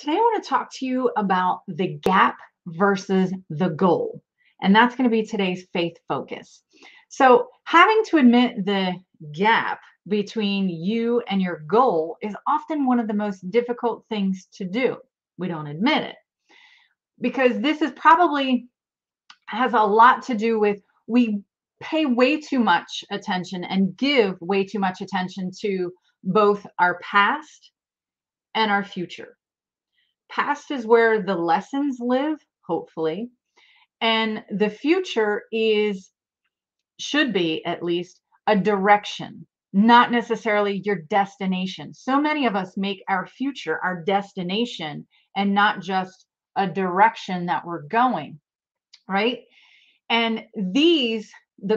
Today, I want to talk to you about the gap versus the goal. And that's going to be today's faith focus. So, having to admit the gap between you and your goal is often one of the most difficult things to do. We don't admit it because this is probably has a lot to do with we pay way too much attention and give way too much attention to both our past and our future. Past is where the lessons live, hopefully, and the future is should be at least a direction, not necessarily your destination. So many of us make our future our destination and not just a direction that we're going, right? And the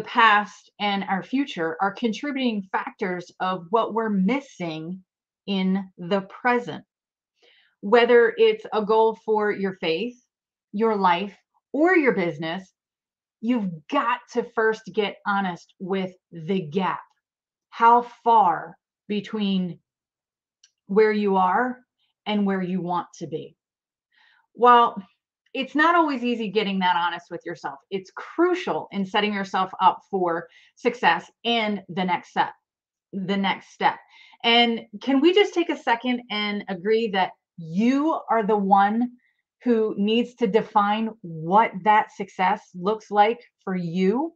past and our future, are contributing factors of what we're missing in the present, whether it's a goal for your faith, your life, or your business. You've got to first get honest with the gap. How far between where you are and where you want to be? Well, it's not always easy getting that honest with yourself. It's crucial in setting yourself up for success and the next step. And can we just take a second and agree that you are the one who needs to define what that success looks like for you?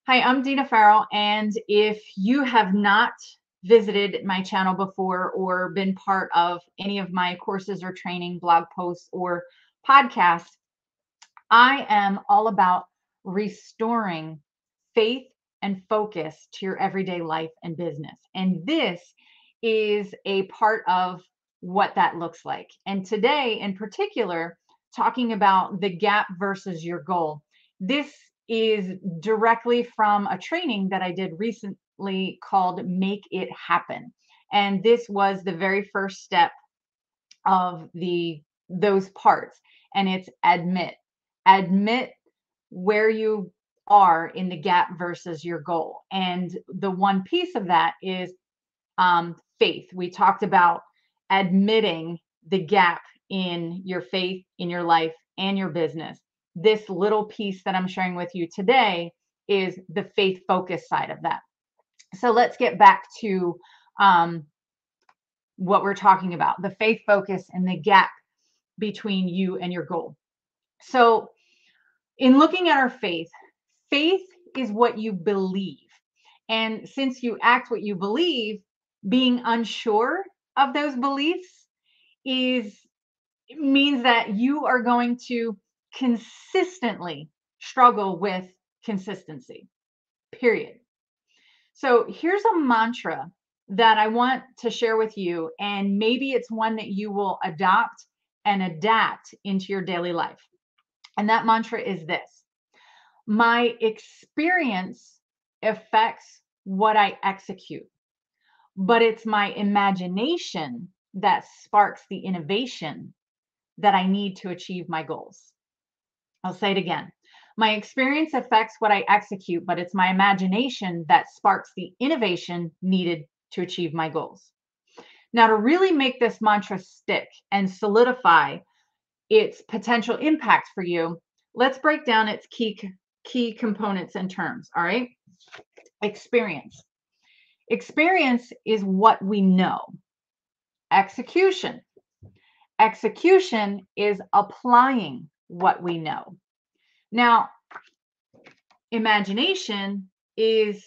Hi, I'm Deana Farrell, and if you have not visited my channel before or been part of any of my courses or training, blog posts, or podcasts, I am all about restoring faith and focus to your everyday life and business. And this is a part of what that looks like. And today, in particular, talking about the gap versus your goal. This is directly from a training that I did recently called Make It Happen. And this was the very first step of those parts. And it's admit where you are in the gap versus your goal. And the one piece of that is faith. We talked about admitting the gap in your faith, in your life, and your business. This little piece that I'm sharing with you today is the faith focus side of that. So let's get back to what we're talking about, the faith focus and the gap between you and your goal. So in looking at our faith, faith is what you believe. And since you act what you believe, being unsure of those beliefs means that you are going to consistently struggle with consistency, period. So here's a mantra that I want to share with you, and maybe it's one that you will adopt and adapt into your daily life. And that mantra is this: my experience affects what I execute, but it's my imagination that sparks the innovation that I need to achieve my goals. I'll say it again. My experience affects what I execute, but it's my imagination that sparks the innovation needed to achieve my goals. Now, to really make this mantra stick and solidify its potential impact for you, let's break down its key components and terms. All right. Experience. Experience is what we know. Execution. Execution is applying what we know. Now, imagination is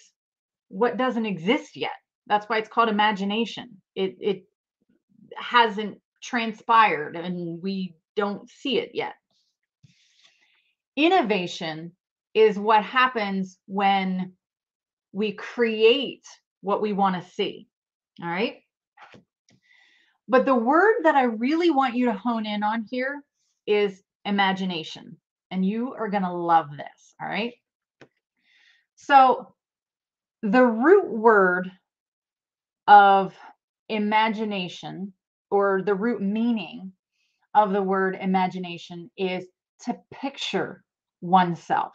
what doesn't exist yet. That's why it's called imagination. It hasn't transpired and we don't see it yet. Innovation is what happens when we create what we want to see. All right. But the word that I really want you to hone in on here is imagination. And you are going to love this. All right. So the root word of imagination, or the root meaning of the word imagination, is to picture oneself.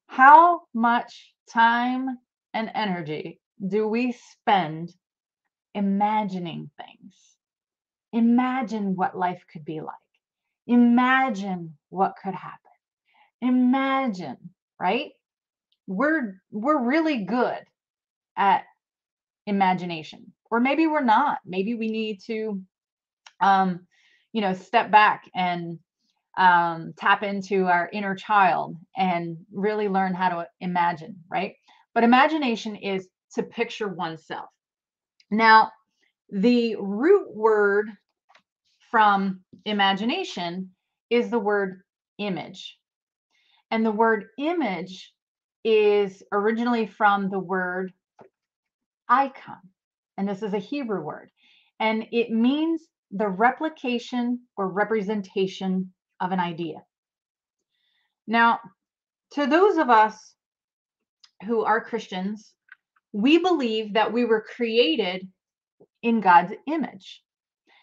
How much time and energy do we spend imagining things. Imagine what life could be like. Imagine what could happen. Imagine, right? We're really good at imagination. Or maybe we're not. Maybe we need to step back and tap into our inner child and really learn how to imagine, right? But imagination is to picture oneself. Now, the root word from imagination is the word image. And the word image is originally from the word icon. And this is a Hebrew word. And it means the replication or representation of an idea. Now, to those of us who are Christians, we believe that we were created in God's image.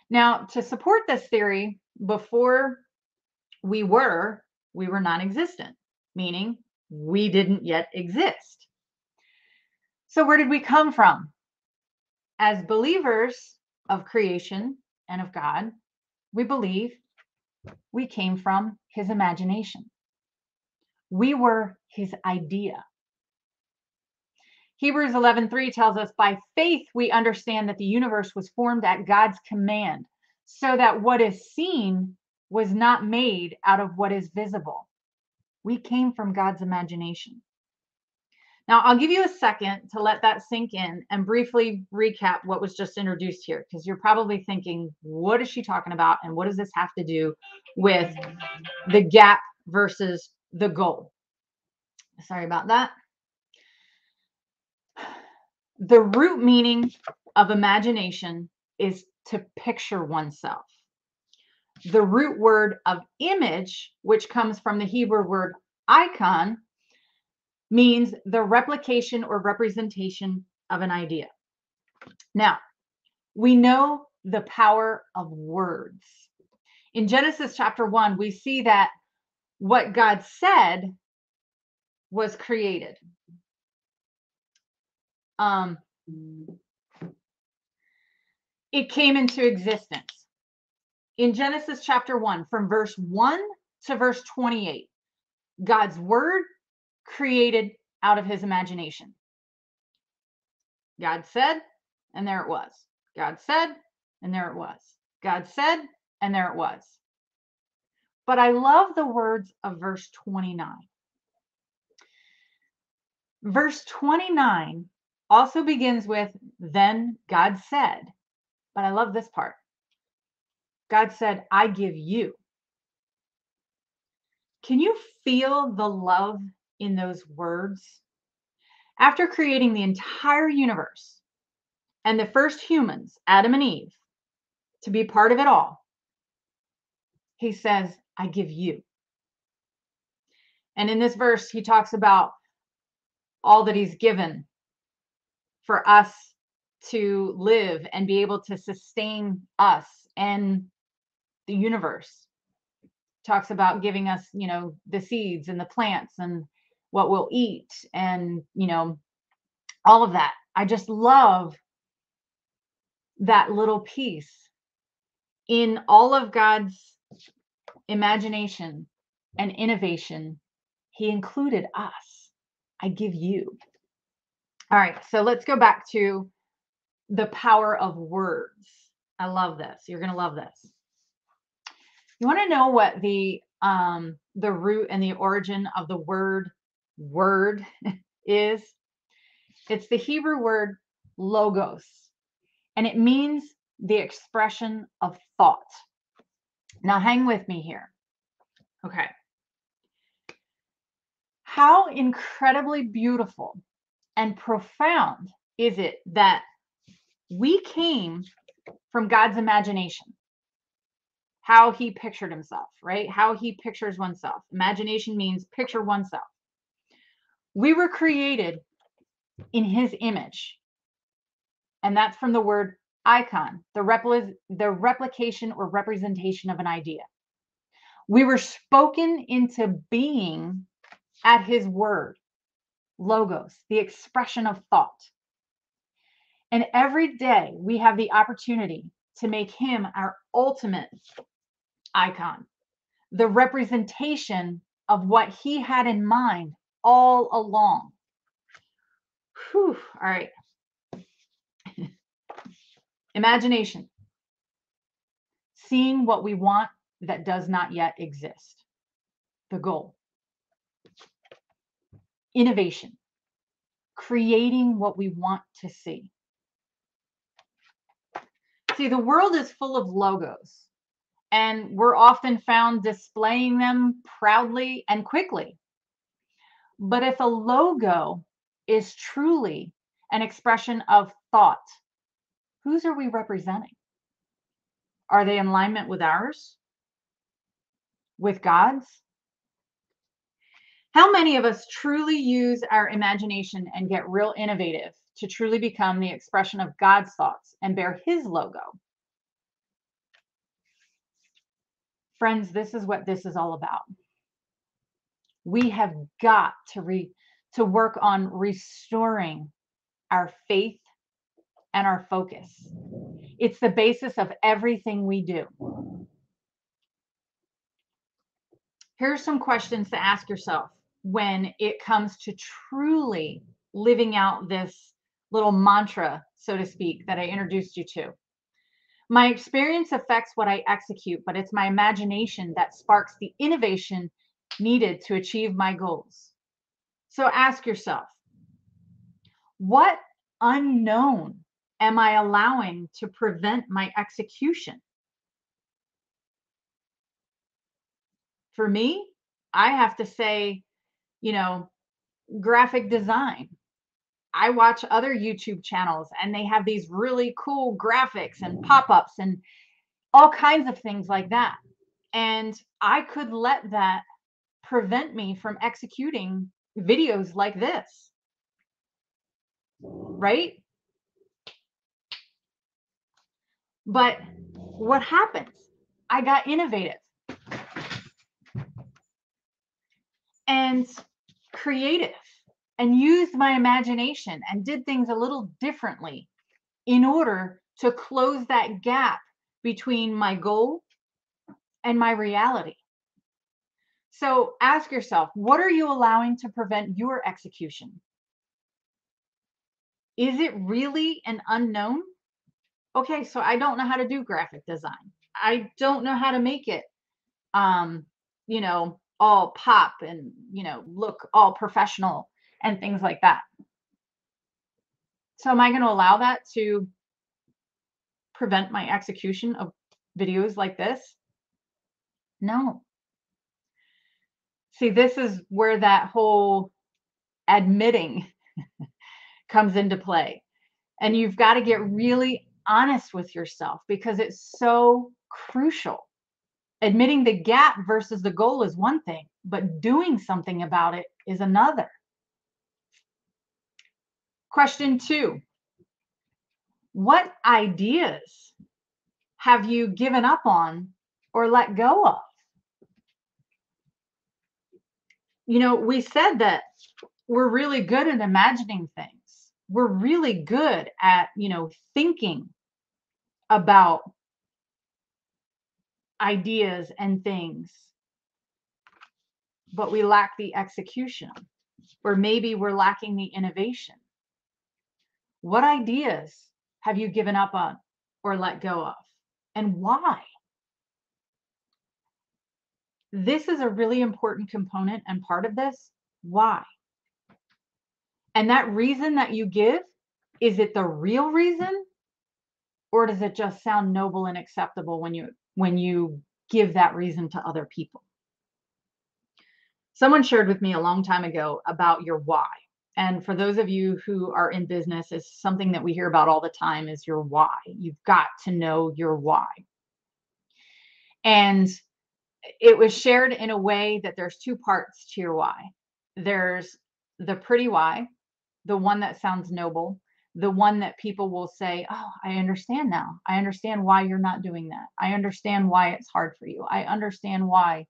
Now, to support this theory, before we were non-existent, meaning we didn't yet exist. So where did we come from? As believers of creation and of God, we believe we came from his imagination. We were his idea. Hebrews 11:3 tells us, by faith we understand that the universe was formed at God's command, so that what is seen was not made out of what is visible. We came from God's imagination. Now, I'll give you a second to let that sink in and briefly recap what was just introduced here, because you're probably thinking, what is she talking about? And what does this have to do with the gap versus the goal? Sorry about that. The root meaning of imagination is to picture oneself. The root word of image, which comes from the Hebrew word icon, means the replication or representation of an idea. Now, we know the power of words. In Genesis chapter 1, we see that what God said was created. It came into existence. In Genesis chapter 1, from verse 1 to verse 28, God's word created out of his imagination. God said, and there it was. God said, and there it was. God said, and there it was. But I love the words of verse 29. Verse 29 also begins with, then God said, but I love this part. God said, I give you. Can you feel the love in those words? After creating the entire universe and the first humans, Adam and Eve, to be part of it all, he says, I give you. And in this verse, he talks about all that he's given for us to live and be able to sustain us and the universe. Talks about giving us, the seeds and the plants and what we'll eat and, all of that. I just love that little piece in all of God's imagination and innovation. He included us. I give you. All right, so let's go back to the power of words. I love this. You're going to love this. You want to know what the root and the origin of the word is? It's the Hebrew word logos, and it means the expression of thought. Now, hang with me here. Okay. How incredibly beautiful and profound is it that we came from God's imagination? How he pictured himself, right? How he pictures oneself. Imagination means picture oneself. We were created in his image. And that's from the word icon, the replication or representation of an idea. We were spoken into being at his word, logos, the expression of thought. And every day we have the opportunity to make him our ultimate icon, the representation of what he had in mind all along. Whew. All right. Imagination. Seeing what we want that does not yet exist. The goal. Innovation. Creating what we want to see. See, the world is full of logos, and we're often found displaying them proudly and quickly. But if a logo is truly an expression of thought, whose are we representing? Are they in alignment with ours? With God's? How many of us truly use our imagination and get real innovative to truly become the expression of God's thoughts and bear his logo? Friends, this is what this is all about. We have got to work on restoring our faith and our focus. It's the basis of everything we do. Here are some questions to ask yourself when it comes to truly living out this little mantra, so to speak, that I introduced you to. My experience affects what I execute, but it's my imagination that sparks the innovation needed to achieve my goals. So ask yourself, what unknown am I allowing to prevent my execution? For me, I have to say, graphic design. I watch other YouTube channels and they have these really cool graphics and pop-ups and all kinds of things like that. And I could let that prevent me from executing videos like this, right? But what happens? I got innovative and creative and used my imagination and did things a little differently in order to close that gap between my goal and my reality. So ask yourself, what are you allowing to prevent your execution? Is it really an unknown? Okay, so I don't know how to do graphic design. I don't know how to make it, all pop and, look all professional and things like that. So am I going to allow that to prevent my execution of videos like this? No. See, this is where that whole admitting comes into play. And you've got to get really honest with yourself because it's so crucial. Admitting the gap versus the goal is one thing, but doing something about it is another. Question 2. What ideas have you given up on or let go of? We said that we're really good at imagining things. We're really good at, thinking about ideas and things, but we lack the execution, or maybe we're lacking the innovation. What ideas have you given up on or let go of, and why? This is a really important component and part of this. Why? And that reason that you give, is it the real reason, or does it just sound noble and acceptable when you give that reason to other people? Someone shared with me a long time ago about your why. And for those of you who are in business, it's something that we hear about all the time is your why. You've got to know your why. And it was shared in a way that there's 2 parts to your why. There's the pretty why, the one that sounds noble, the one that people will say, oh, I understand now. I understand why you're not doing that. I understand why it's hard for you. I understand why,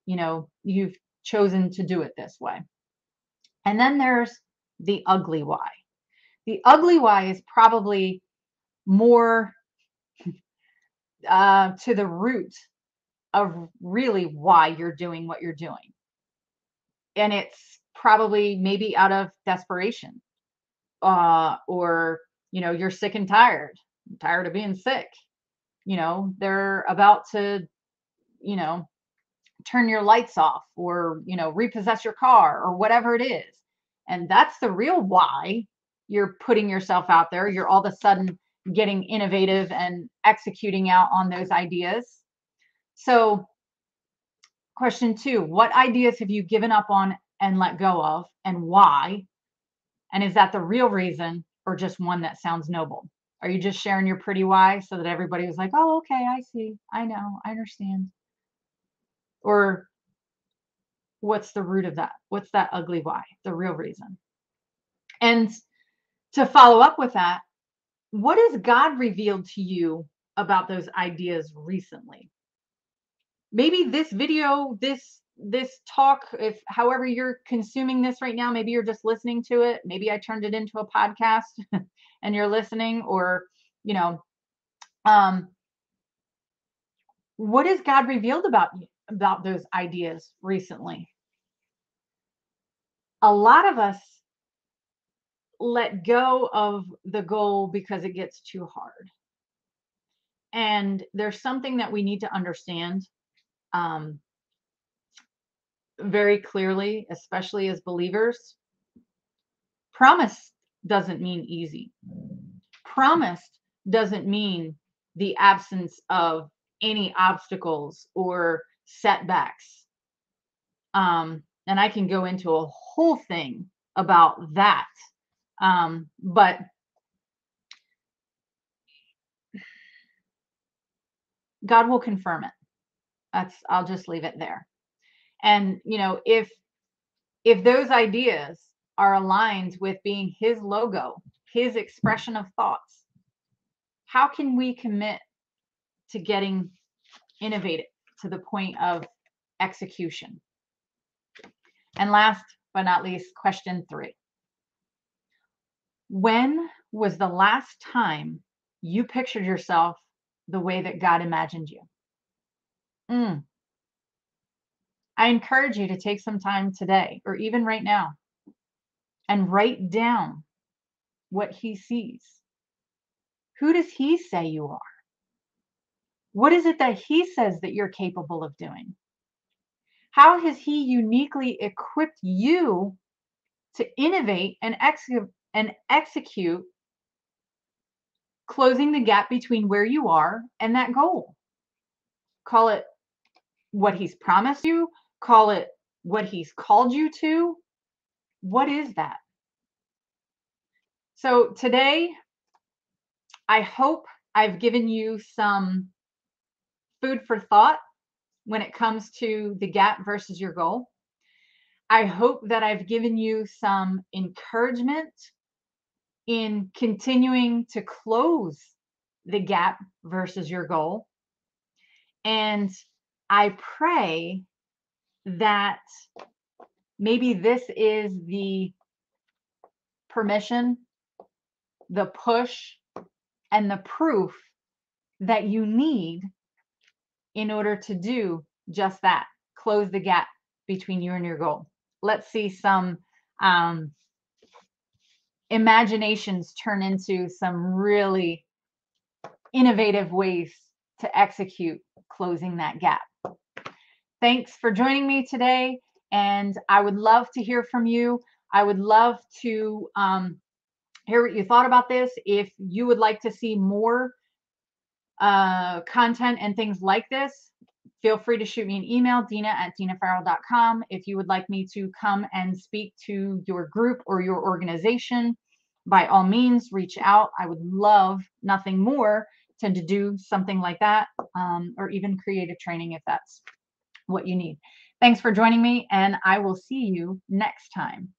you've chosen to do it this way. And then there's the ugly why. The ugly why is probably more to the root of really why you're doing what you're doing. And it's probably maybe out of desperation, or, you're sick and tired of being sick. They're about to, you know, turn your lights off, or, repossess your car, or whatever it is. And that's the real why you're putting yourself out there. You're all of a sudden getting innovative and executing out on those ideas. So, question 2, what ideas have you given up on and let go of, and why? And is that the real reason, or just one that sounds noble? Are you just sharing your pretty why so that everybody was like, oh, okay, I see, I know, I understand? Or what's the root of that? What's that ugly why? The real reason. And to follow up with that, what has God revealed to you about those ideas recently? Maybe this video, this talk, if however you're consuming this right now, maybe you're just listening to it. Maybe I turned it into a podcast and you're listening, or, you know, um, what has God revealed about you, about those ideas recently? A lot of us let go of the goal because it gets too hard. And there's something that we need to understand, um, very clearly, especially as believers. Promise doesn't mean easy. Promise doesn't mean the absence of any obstacles or setbacks. And I can go into a whole thing about that. But God will confirm it. I'll just leave it there. And if those ideas are aligned with being his logo, his expression of thoughts, how can we commit to getting innovative to the point of execution? And last but not least, question 3. When was the last time you pictured yourself the way that God imagined you? I encourage you to take some time today, or even right now, and write down what he sees. Who does he say you are? What is it that he says that you're capable of doing? How has he uniquely equipped you to innovate and execute, closing the gap between where you are and that goal? Call it what he's promised you, call it what he's called you to. What is that? So today, I hope I've given you some food for thought when it comes to the gap versus your goal. I hope that I've given you some encouragement in continuing to close the gap versus your goal. And I pray that maybe this is the permission, the push, and the proof that you need in order to do just that, close the gap between you and your goal. Let's see some imaginations turn into some really innovative ways to execute closing that gap. Thanks for joining me today, and I would love to hear from you. I would love to hear what you thought about this. If you would like to see more content and things like this, feel free to shoot me an email, deana@deanafarrell.com. If you would like me to come and speak to your group or your organization, by all means, reach out. I would love nothing more than to do something like that, or even create a training if that's what you need. Thanks for joining me, and I will see you next time.